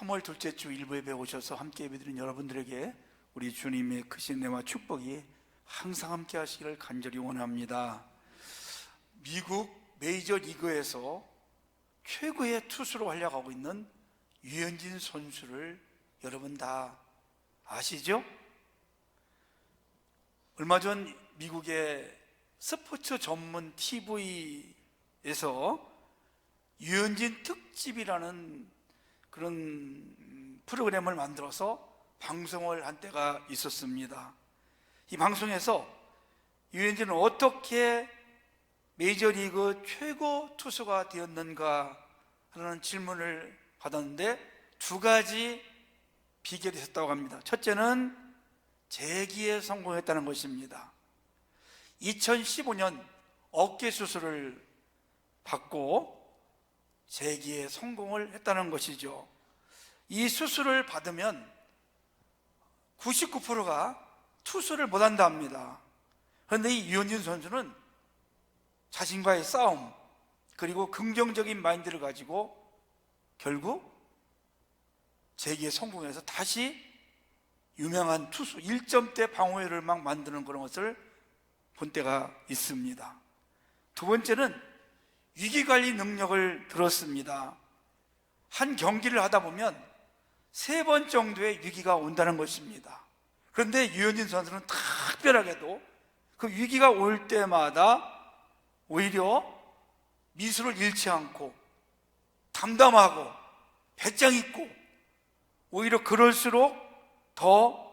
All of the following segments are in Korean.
3월 둘째 주 일부 예배 오셔서 함께 예배드린 여러분들에게 우리 주님의 크신 은혜와 축복이 항상 함께 하시기를 간절히 원합니다. 미국 메이저리그에서 최고의 투수로 활약하고 있는 유현진 선수를 여러분 다 아시죠? 얼마 전 미국의 스포츠 전문 TV에서 유현진 특집이라는 그런 프로그램을 만들어서 방송을 한 때가 있었습니다. 이 방송에서 유현진은 어떻게 메이저리그 최고 투수가 되었는가 하는 질문을 받았는데 두 가지 비결이 있었다고 합니다. 첫째는 재기에 성공했다는 것입니다. 2015년 어깨 수술을 받고 재기에 성공을 했다는 것이죠. 이 수술을 받으면 99%가 투수를 못한다 합니다. 그런데 이 유현진 선수는 자신과의 싸움 그리고 긍정적인 마인드를 가지고 결국 재기에 성공해서 다시 유명한 투수 1점대 방어율을 막 만드는 그런 것을 본 때가 있습니다. 두 번째는 위기관리 능력을 들었습니다. 한 경기를 하다 보면 3번 정도의 위기가 온다는 것입니다. 그런데 유현진 선수는 특별하게도 그 위기가 올 때마다 오히려 미술을 잃지 않고 담담하고 배짱 있고 오히려 그럴수록 더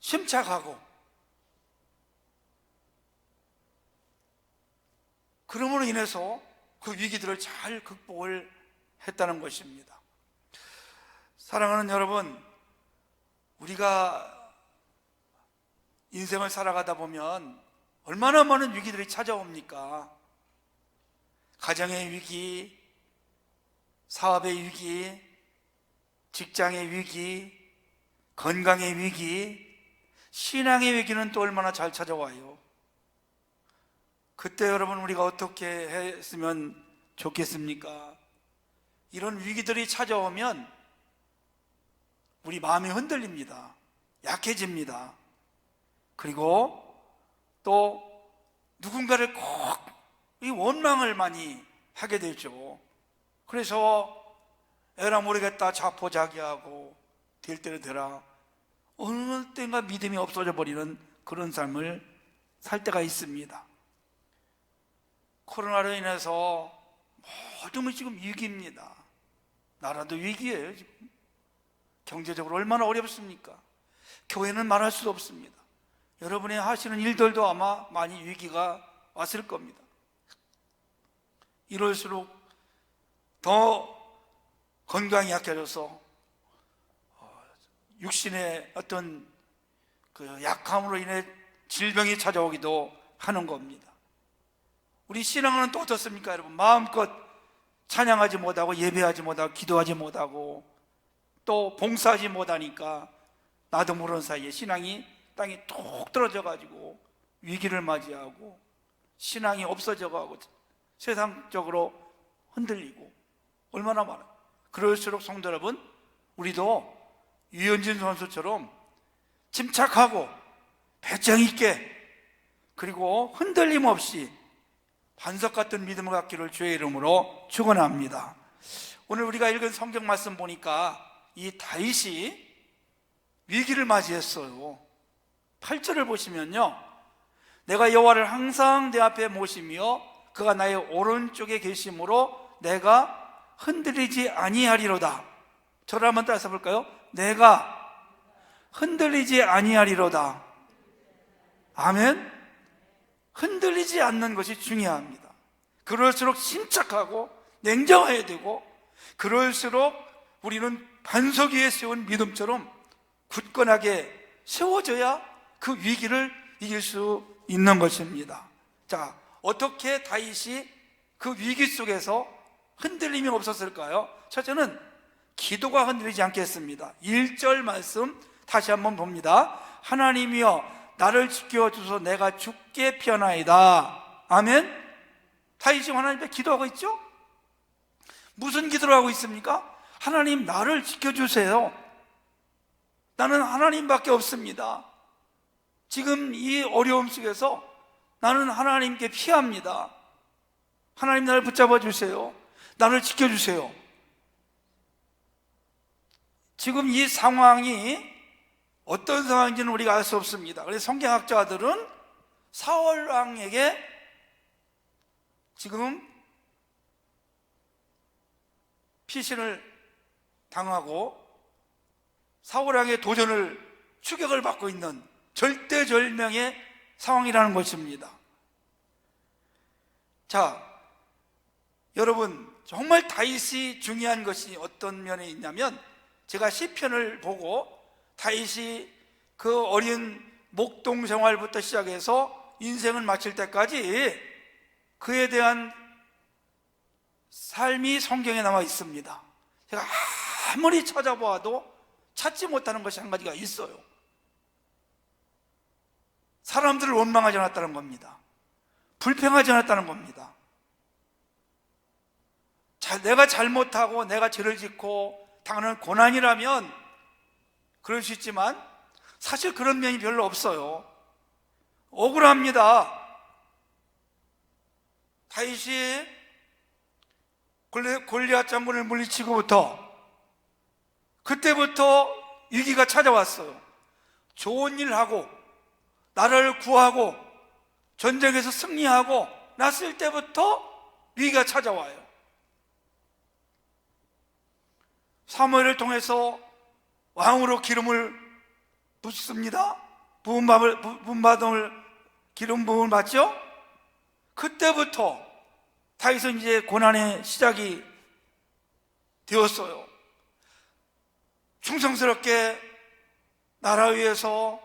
침착하고 그러므로 인해서 그 위기들을 잘 극복을 했다는 것입니다. 사랑하는 여러분, 우리가 인생을 살아가다 보면 얼마나 많은 위기들이 찾아옵니까? 가정의 위기, 사업의 위기, 직장의 위기, 건강의 위기, 신앙의 위기는 또 얼마나 잘 찾아와요. 그때 여러분 우리가 어떻게 했으면 좋겠습니까? 이런 위기들이 찾아오면 우리 마음이 흔들립니다. 약해집니다. 그리고 또 누군가를 꼭 이 원망을 많이 하게 되죠. 그래서 에라 모르겠다 자포자기하고 될 대로 되라 어느 때인가 믿음이 없어져 버리는 그런 삶을 살 때가 있습니다. 코로나로 인해서 모든 것이 지금 위기입니다. 나라도 위기예요. 지금 경제적으로 얼마나 어렵습니까? 교회는 말할 수도 없습니다. 여러분이 하시는 일들도 아마 많이 위기가 왔을 겁니다. 이럴수록 더 건강이 약해져서 육신의 어떤 그 약함으로 인해 질병이 찾아오기도 하는 겁니다. 우리 신앙은 또 어떻습니까, 여러분? 마음껏 찬양하지 못하고 예배하지 못하고 기도하지 못하고 또 봉사하지 못하니까 나도 모르는 사이에 신앙이 땅에 톡 떨어져 가지고 위기를 맞이하고 신앙이 없어져 가고 세상적으로 흔들리고 얼마나 많아요. 그럴수록 성도 여러분, 우리도 유현진 선수처럼 침착하고 배짱 있게 그리고 흔들림 없이 반석 같은 믿음을 갖기를 주의 이름으로 축원합니다. 오늘 우리가 읽은 성경 말씀 보니까 이 다윗이 위기를 맞이했어요. 8절을 보시면요, 내가 여호와를 항상 내 앞에 모시며 그가 나의 오른쪽에 계심으로 내가 흔들리지 아니하리로다. 저를 한번 따라서 볼까요? 내가 흔들리지 아니하리로다. 아멘. 흔들리지 않는 것이 중요합니다. 그럴수록 침착하고 냉정해야 되고 그럴수록 우리는 반석 위에 세운 믿음처럼 굳건하게 세워져야 그 위기를 이길 수 있는 것입니다. 자, 어떻게 다윗이 그 위기 속에서 흔들림이 없었을까요? 첫째는 기도가 흔들리지 않겠습니다. 1절 말씀 다시 한번 봅니다. 하나님이여 나를 지켜주소서 내가 죽게 피하나이다. 아멘. 다윗이 하나님 앞에 기도하고 있죠? 무슨 기도를 하고 있습니까? 하나님, 나를 지켜주세요. 나는 하나님밖에 없습니다. 지금 이 어려움 속에서 나는 하나님께 피합니다. 하나님, 나를 붙잡아 주세요. 나를 지켜주세요. 지금 이 상황이 어떤 상황인지는 우리가 알 수 없습니다. 그래서 성경학자들은 사울 왕에게 지금 피신을 당하고 사울 왕의 도전을 추격을 받고 있는 절대절명의 상황이라는 것입니다. 자, 여러분, 정말 다윗이 중요한 것이 어떤 면에 있냐면, 제가 시편을 보고 다윗이 그 어린 목동 생활부터 시작해서 인생을 마칠 때까지 그에 대한 삶이 성경에 남아 있습니다. 제가 아무리 찾아보아도 찾지 못하는 것이 한 가지가 있어요. 사람들을 원망하지 않았다는 겁니다. 불평하지 않았다는 겁니다. 내가 잘못하고 내가 죄를 짓고 당하는 고난이라면 그럴 수 있지만 사실 그런 면이 별로 없어요. 억울합니다. 다윗이 골리앗 장군을 물리치고부터 그때부터 위기가 찾아왔어요. 좋은 일 하고 나라를 구하고 전쟁에서 승리하고 났을 때부터 위기가 찾아와요. 사무엘을 통해서 왕으로 기름을 붓습니다. 기름 부음을 받죠. 그때부터 다윗은 이제 고난의 시작이 되었어요. 충성스럽게 나라 위해서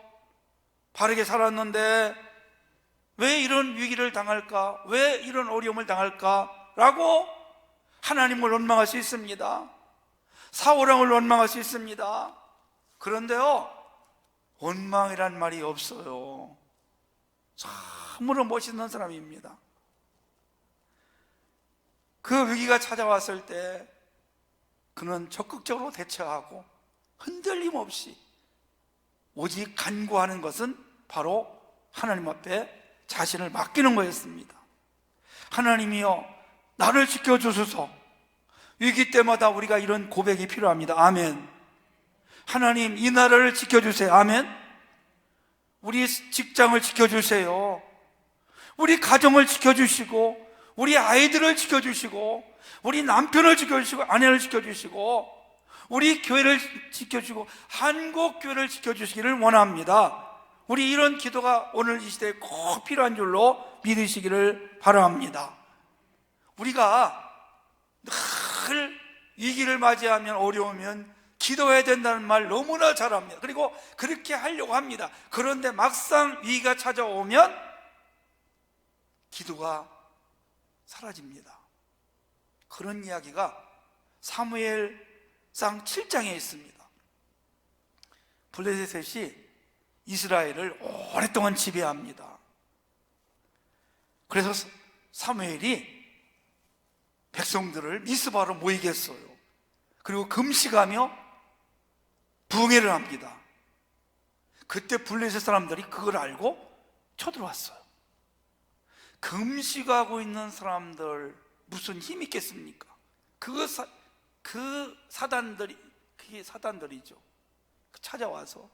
바르게 살았는데 왜 이런 위기를 당할까? 왜 이런 어려움을 당할까? 라고 하나님을 원망할 수 있습니다. 사울왕을 원망할 수 있습니다. 그런데요, 원망이란 말이 없어요. 참으로 멋있는 사람입니다. 그 위기가 찾아왔을 때 그는 적극적으로 대처하고 흔들림 없이 오직 간구하는 것은 바로 하나님 앞에 자신을 맡기는 거였습니다. 하나님이여, 나를 지켜주소서. 위기 때마다 우리가 이런 고백이 필요합니다. 아멘. 하나님, 이 나라를 지켜주세요. 아멘. 우리 직장을 지켜주세요. 우리 가정을 지켜주시고 우리 아이들을 지켜주시고 우리 남편을 지켜주시고 아내를 지켜주시고 우리 교회를 지켜주시고 한국 교회를 지켜주시기를 원합니다. 우리 이런 기도가 오늘 이 시대에 꼭 필요한 줄로 믿으시기를 바랍니다. 우리가 늘 위기를 맞이하면 어려우면 기도해야 된다는 말 너무나 잘합니다. 그리고 그렇게 하려고 합니다. 그런데 막상 위기가 찾아오면 기도가 사라집니다. 그런 이야기가 사무엘상 7장에 있습니다. 블레셋이 이스라엘을 오랫동안 지배합니다. 그래서 사무엘이 백성들을 미스바로 모이게 했어요. 그리고 금식하며 부흥회를 합니다. 그때 블레셋 사람들이 그걸 알고 쳐들어왔어요. 금식하고 있는 사람들 무슨 힘이 있겠습니까? 그 사단들이, 그게 사단들이죠. 찾아와서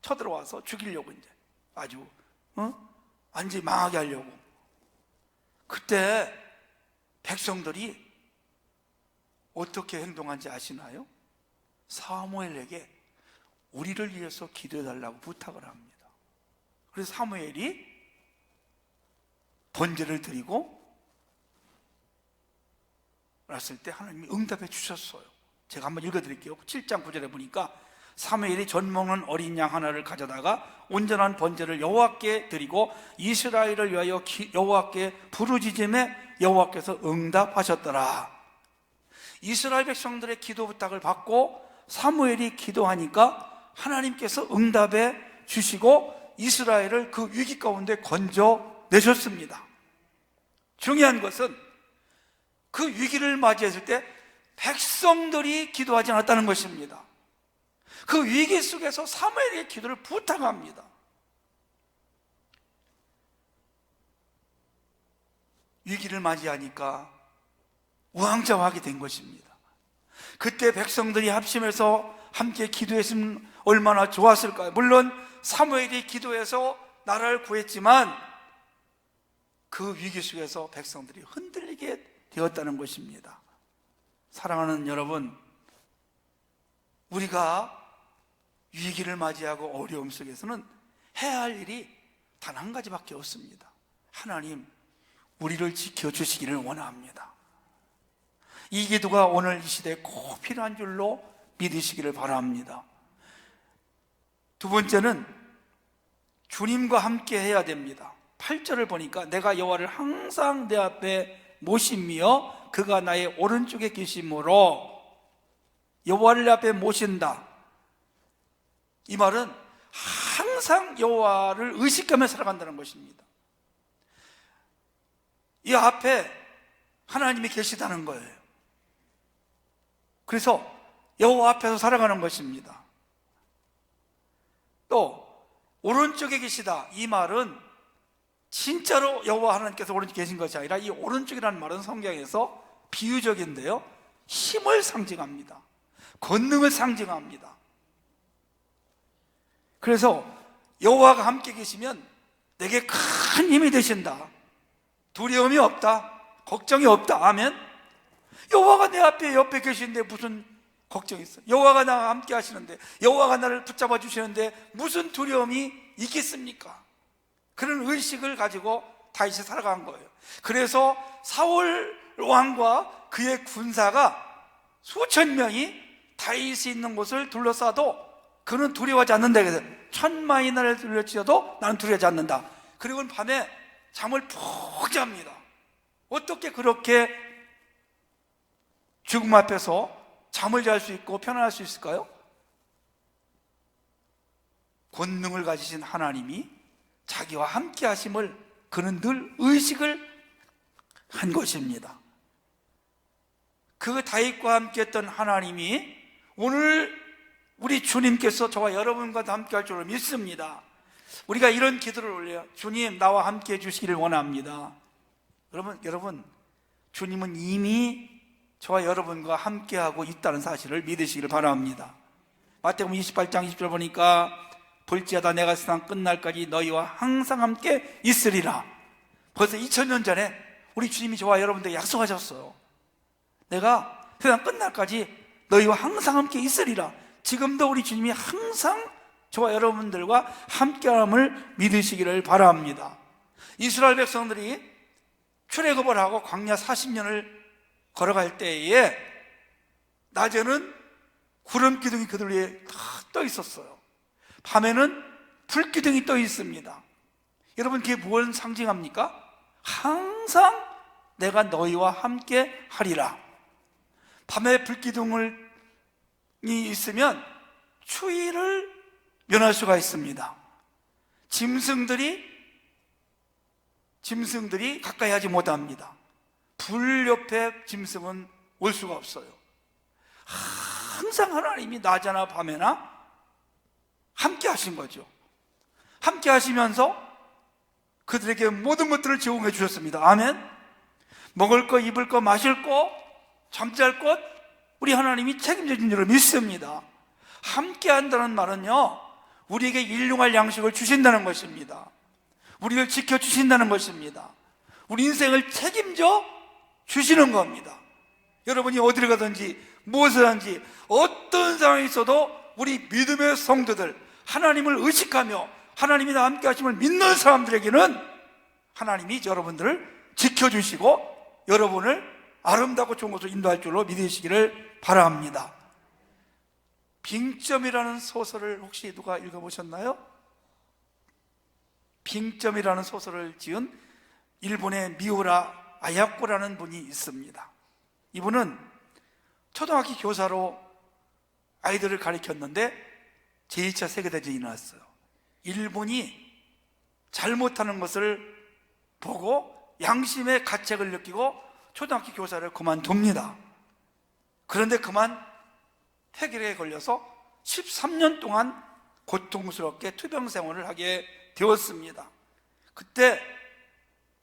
쳐들어와서 죽이려고 이제 아주 완전히 망하게 하려고. 그때 백성들이 어떻게 행동한지 아시나요? 사무엘에게 우리를 위해서 기도해달라고 부탁을 합니다. 그래서 사무엘이 번제를 드리고 났을 때 하나님이 응답해 주셨어요. 제가 한번 읽어드릴게요. 7장 9절에 보니까 사무엘이 젖 먹는 어린 양 하나를 가져다가 온전한 번제를 여호와께 드리고 이스라엘을 위하여 여호와께 부르짖음에 여호와께서 응답하셨더라. 이스라엘 백성들의 기도 부탁을 받고 사무엘이 기도하니까 하나님께서 응답해 주시고 이스라엘을 그 위기 가운데 건져내셨습니다. 중요한 것은 그 위기를 맞이했을 때 백성들이 기도하지 않았다는 것입니다. 그 위기 속에서 사무엘의 기도를 부탁합니다. 위기를 맞이하니까 우왕좌왕하게 된 것입니다. 그때 백성들이 합심해서 함께 기도했으면 얼마나 좋았을까요? 물론 사무엘이 기도해서 나라를 구했지만 그 위기 속에서 백성들이 흔들리게 되었다는 것입니다. 사랑하는 여러분, 우리가 위기를 맞이하고 어려움 속에서는 해야 할 일이 단 한 가지밖에 없습니다. 하나님, 우리를 지켜주시기를 원합니다. 이 기도가 오늘 이 시대에 꼭 필요한 줄로 믿으시기를 바랍니다. 두 번째는 주님과 함께 해야 됩니다. 8절을 보니까 내가 여호와를 항상 내 앞에 모시며 그가 나의 오른쪽에 계심으로, 여호와를 내 앞에 모신다. 이 말은 항상 여호와를 의식하며 살아간다는 것입니다. 이 앞에 하나님이 계시다는 거예요. 그래서 여호와 앞에서 살아가는 것입니다. 또 오른쪽에 계시다, 이 말은 진짜로 여호와 하나님께서 오른쪽에 계신 것이 아니라, 이 오른쪽이라는 말은 성경에서 비유적인데요, 힘을 상징합니다. 권능을 상징합니다. 그래서 여호와가 함께 계시면 내게 큰 힘이 되신다. 두려움이 없다. 걱정이 없다. 아멘. 여호와가 내 앞에 옆에 계시는데 무슨 걱정이 있어? 여호와가 나와 함께 하시는데, 여호와가 나를 붙잡아 주시는데 무슨 두려움이 있겠습니까? 그런 의식을 가지고 다윗이 살아간 거예요. 그래서 사울 왕과 그의 군사가 수천 명이 다윗이 있는 곳을 둘러싸도 그는 두려워하지 않는다. 그래서 천만이 나를 둘러치어도 나는 두려워하지 않는다. 그리고 밤에 잠을 푹 잡니다. 어떻게 그렇게 죽음 앞에서 잠을 잘 수 있고 편안할 수 있을까요? 권능을 가지신 하나님이 자기와 함께 하심을 그는 늘 의식을 한 것입니다. 그 다윗과 함께 했던 하나님이 오늘 우리 주님께서 저와 여러분과도 함께 할 줄로 믿습니다. 우리가 이런 기도를 올려요. 주님, 나와 함께 해주시기를 원합니다. 여러분, 주님은 이미 저와 여러분과 함께하고 있다는 사실을 믿으시기를 바랍니다. 마태복음 28장 20절 보니까 볼지어다 내가 세상 끝날까지 너희와 항상 함께 있으리라. 벌써 2000년 전에 우리 주님이 저와 여러분들에게 약속하셨어요. 내가 세상 끝날까지 너희와 항상 함께 있으리라. 지금도 우리 주님이 항상 저와 여러분들과 함께함을 믿으시기를 바랍니다. 이스라엘 백성들이 출애굽을 하고 광야 40년을 걸어갈 때에 낮에는 구름 기둥이 그들 위에 다 떠 있었어요. 밤에는 불 기둥이 떠 있습니다. 여러분, 그게 뭘 상징합니까? 항상 내가 너희와 함께 하리라. 밤에 불 기둥이 있으면 추위를 면할 수가 있습니다. 짐승들이 가까이 하지 못합니다. 불 옆에 짐승은 올 수가 없어요. 항상 하나님이 낮이나 밤에나 함께 하신 거죠. 함께 하시면서 그들에게 모든 것들을 제공해 주셨습니다. 아멘. 먹을 것, 입을 것, 마실 것, 잠잘 것, 우리 하나님이 책임져 준 줄을 믿습니다. 함께 한다는 말은요, 우리에게 일용할 양식을 주신다는 것입니다. 우리를 지켜주신다는 것입니다. 우리 인생을 책임져 주시는 겁니다. 여러분이 어디를 가든지 무엇을 하든지 어떤 상황이 있어도 우리 믿음의 성도들, 하나님을 의식하며 하나님이 나와 함께 하심을 믿는 사람들에게는 하나님이 여러분들을 지켜주시고 여러분을 아름답고 좋은 곳으로 인도할 줄로 믿으시기를 바랍니다. 빙점이라는 소설을 혹시 누가 읽어보셨나요? 빙점이라는 소설을 지은 일본의 미우라 아야코라는 분이 있습니다. 이분은 초등학교 교사로 아이들을 가르쳤는데 제2차 세계대전이 일어났어요. 일본이 잘못하는 것을 보고 양심의 가책을 느끼고 초등학교 교사를 그만둡니다. 그런데 그만 폐결핵에 걸려서 13년 동안 고통스럽게 투병 생활을 하게 되었습니다. 그때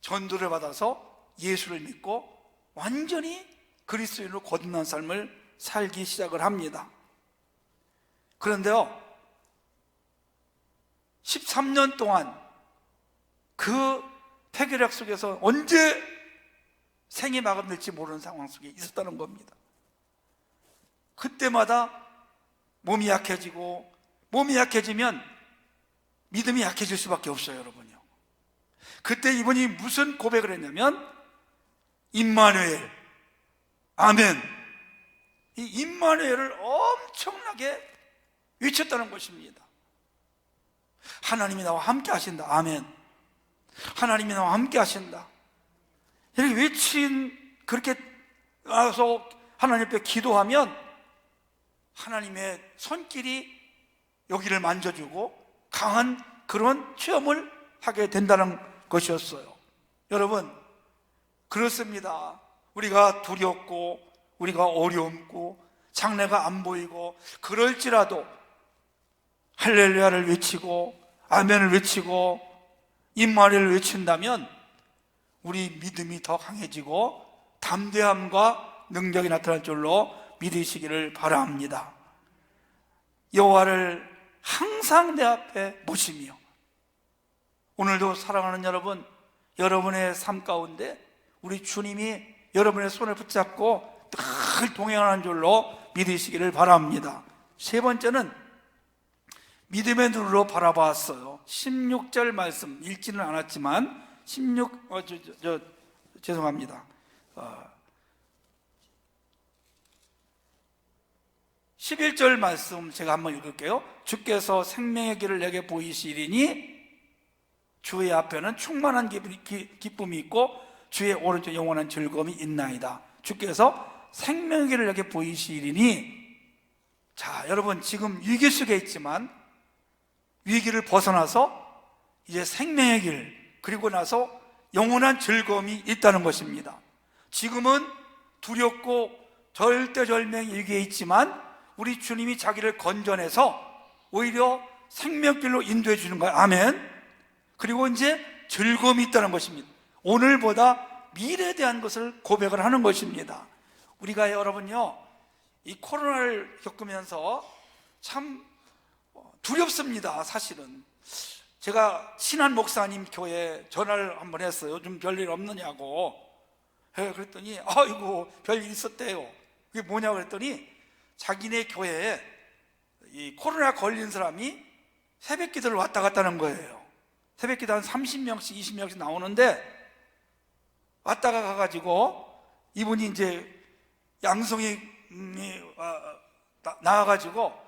전도를 받아서 예수를 믿고 완전히 그리스도인으로 거듭난 삶을 살기 시작을 합니다. 그런데요, 13년 동안 그 폐결핵 속에서 언제 생이 마감될지 모르는 상황 속에 있었다는 겁니다. 그때마다 몸이 약해지고, 몸이 약해지면 믿음이 약해질 수밖에 없어요, 여러분요. 그때 이분이 무슨 고백을 했냐면 임마누엘, 아멘, 이 임마누엘을 엄청나게 외쳤다는 것입니다. 하나님이 나와 함께 하신다, 아멘. 하나님이 나와 함께 하신다, 이렇게 그렇게 나와서 하나님 앞에 기도하면 하나님의 손길이 여기를 만져주고 강한 그런 체험을 하게 된다는 것이었어요. 여러분, 그렇습니다. 우리가 두렵고, 우리가 어려움고, 장래가 안 보이고, 그럴지라도 할렐루야를 외치고 아멘을 외치고 임마누엘을 외친다면 우리 믿음이 더 강해지고 담대함과 능력이 나타날 줄로 믿으시기를 바랍니다. 여호와를 항상 내 앞에 모시며, 오늘도 사랑하는 여러분, 여러분의 삶 가운데 우리 주님이 여러분의 손을 붙잡고 늘 동행하는 줄로 믿으시기를 바랍니다. 세 번째는 믿음의 눈으로 바라봤어요. 16절 말씀 읽지는 않았지만 11절 말씀 제가 한번 읽을게요. 주께서 생명의 길을 내게 보이시리니 주의 앞에는 충만한 기쁨이 있고 주의 오른쪽 영원한 즐거움이 있나이다. 주께서 생명의 길을 내게 보이시리니, 자, 여러분, 지금 위기 속에 있지만 위기를 벗어나서 이제 생명의 길, 그리고 나서 영원한 즐거움이 있다는 것입니다. 지금은 두렵고 절대절명의 위기에 있지만 우리 주님이 자기를 건져내서 오히려 생명길로 인도해 주는 거예요. 아멘. 그리고 이제 즐거움이 있다는 것입니다. 오늘보다 미래에 대한 것을 고백을 하는 것입니다. 우리가 여러분요, 이 코로나를 겪으면서 참 두렵습니다. 사실은 제가 친한 목사님 교회에 전화를 한번 했어요. 좀 별일 없느냐고. 그랬더니 아이고 별일 있었대요. 그게 뭐냐고 그랬더니 자기네 교회에 이 코로나 걸린 사람이 새벽 기도를 왔다 갔다 하는 거예요. 새벽 기도 한 30명씩 20명씩 나오는데 왔다가 가가지고 이분이 이제 양성이 나와가지고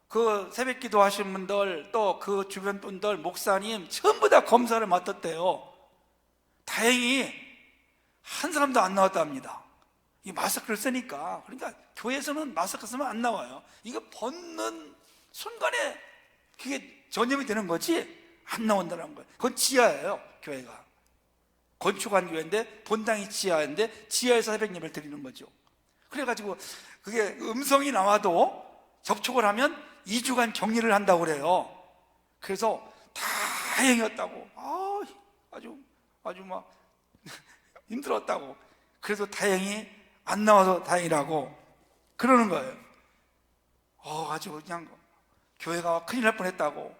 그 새벽 기도 하신 분들, 또 그 주변 분들, 목사님 전부 다 검사를 맡았대요. 다행히 한 사람도 안 나왔답니다. 이 마스크를 쓰니까. 그러니까 교회에서는 마스크 쓰면 안 나와요. 이거 벗는 순간에 그게 전염이 되는 거지 안 나온다는 거예요. 그건 지하예요. 교회가 건축한 교회인데 본당이 지하인데 지하에서 새벽 예배를 드리는 거죠. 그래가지고 그게 음성이 나와도 접촉을 하면 2주간 격리를 한다고 그래요. 그래서 다행이었다고. 아주 막 힘들었다고. 그래서 다행히 안 나와서 다행이라고 그러는 거예요. 아주 그냥 교회가 큰일 날 뻔했다고,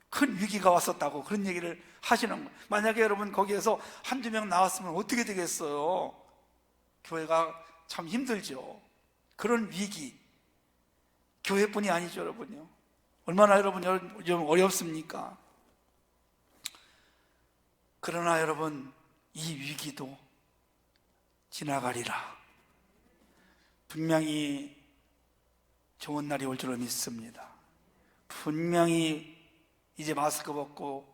큰 위기가 왔었다고 그런 얘기를 하시는 거예요. 만약에 여러분 거기에서 한두 명 나왔으면 어떻게 되겠어요? 교회가 참 힘들죠. 그런 위기, 교회뿐이 아니죠, 여러분요. 얼마나 여러분 좀 어렵습니까? 그러나 여러분, 이 위기도 지나가리라. 분명히 좋은 날이 올 줄로 믿습니다. 분명히 이제 마스크 벗고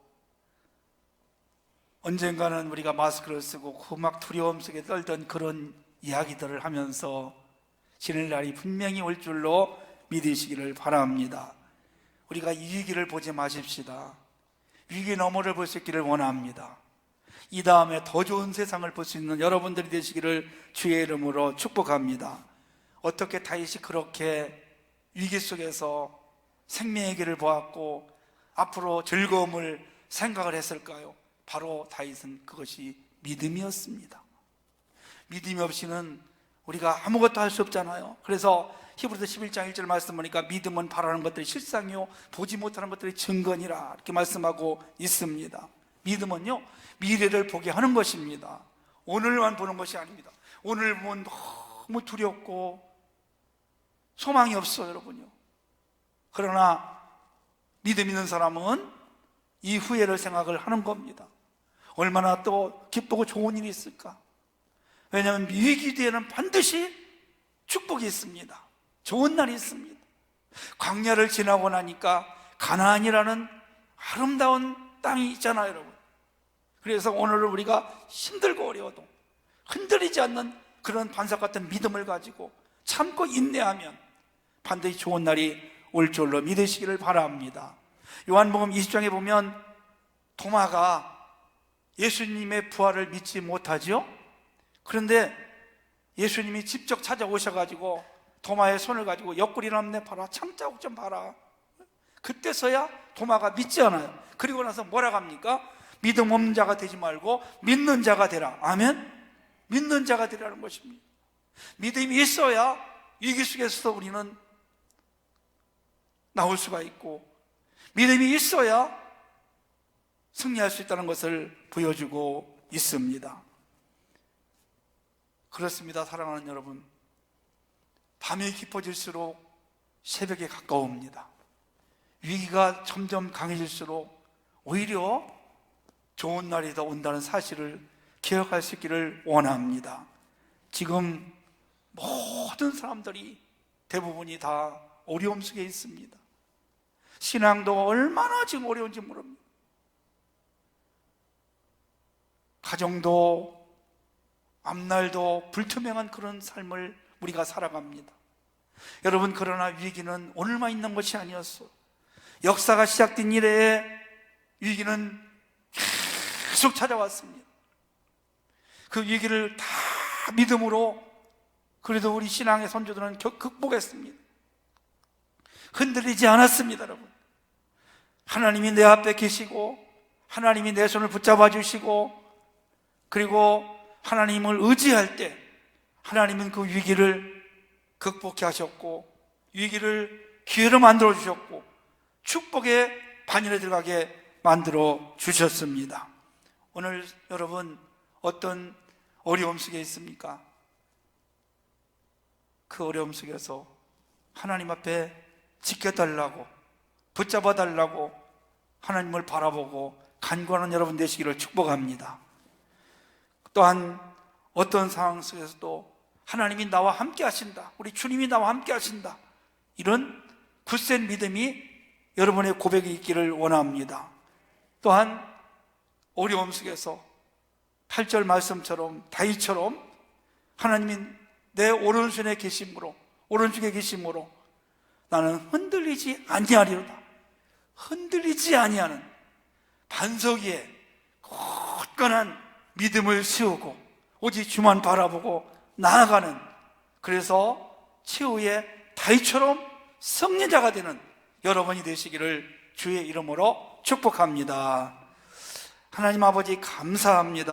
언젠가는 우리가 마스크를 쓰고 그 막 두려움 속에 떨던 그런 이야기들을 하면서 지낼 날이 분명히 올 줄로 믿으시기를 바랍니다. 우리가 이 위기를 보지 마십시다. 위기 너머를 볼 수 있기를 원합니다. 이 다음에 더 좋은 세상을 볼 수 있는 여러분들이 되시기를 주의 이름으로 축복합니다. 어떻게 다윗이 그렇게 위기 속에서 생명의 길을 보았고 앞으로 즐거움을 생각을 했을까요? 바로 다윗은 그것이 믿음이었습니다. 믿음이 없이는 우리가 아무것도 할 수 없잖아요. 그래서 히브리서 11장 1절 말씀 보니까 믿음은 바라는 것들이 실상이요 보지 못하는 것들이 증거니라 이렇게 말씀하고 있습니다. 믿음은요 미래를 보게 하는 것입니다. 오늘만 보는 것이 아닙니다. 오늘 보면 너무 두렵고 소망이 없어요, 여러분요. 그러나 믿음 있는 사람은 이후에를 생각을 하는 겁니다. 얼마나 또 기쁘고 좋은 일이 있을까? 왜냐하면 위기 뒤에는 반드시 축복이 있습니다. 좋은 날이 있습니다. 광야를 지나고 나니까 가나안이라는 아름다운 땅이 있잖아요, 여러분. 그래서 오늘 우리가 힘들고 어려워도 흔들리지 않는 그런 반석 같은 믿음을 가지고 참고 인내하면 반드시 좋은 날이 올 줄로 믿으시기를 바랍니다. 요한복음 20장에 보면 도마가 예수님의 부활을 믿지 못하죠. 그런데 예수님이 직접 찾아오셔가지고 도마의 손을 가지고 옆구리 남네 봐라, 창자국 좀 봐라. 그때서야 도마가 믿지 않아요. 그리고 나서 뭐라고 합니까? 믿음 없는 자가 되지 말고 믿는 자가 되라. 아멘? 믿는 자가 되라는 것입니다. 믿음이 있어야 위기 속에서 우리는 나올 수가 있고 믿음이 있어야 승리할 수 있다는 것을 보여주고 있습니다. 그렇습니다. 사랑하는 여러분, 밤이 깊어질수록 새벽에 가까웁니다. 위기가 점점 강해질수록 오히려 좋은 날이 더 온다는 사실을 기억할 수 있기를 원합니다. 지금 모든 사람들이 대부분이 다 어려움 속에 있습니다. 신앙도 얼마나 지금 어려운지 모릅니다. 가정도 앞날도 불투명한 그런 삶을 우리가 살아갑니다. 여러분, 그러나 위기는 오늘만 있는 것이 아니었어. 역사가 시작된 이래에 위기는 계속 찾아왔습니다. 그 위기를 다 믿음으로 그래도 우리 신앙의 선조들은 극복했습니다. 흔들리지 않았습니다. 여러분, 하나님이 내 앞에 계시고 하나님이 내 손을 붙잡아 주시고 그리고 하나님을 의지할 때 하나님은 그 위기를 극복해 하셨고 위기를 기회로 만들어 주셨고 축복의 반열에 들어가게 만들어 주셨습니다. 오늘 여러분 어떤 어려움 속에 있습니까? 그 어려움 속에서 하나님 앞에 지켜달라고 붙잡아달라고 하나님을 바라보고 간구하는 여러분 되시기를 축복합니다. 또한 어떤 상황 속에서도 하나님이 나와 함께 하신다, 우리 주님이 나와 함께 하신다, 이런 굳센 믿음이 여러분의 고백이 있기를 원합니다. 또한 어려움 속에서 8절 말씀처럼 다윗처럼 하나님이 내 오른손에 계심으로 오른쪽에 계심으로 나는 흔들리지 아니하리로다. 흔들리지 아니하는 반석 위에 굳건한 믿음을 세우고 오직 주만 바라보고 나아가는, 그래서 최후의 다윗처럼 승리자가 되는 여러분이 되시기를 주의 이름으로 축복합니다. 하나님 아버지 감사합니다.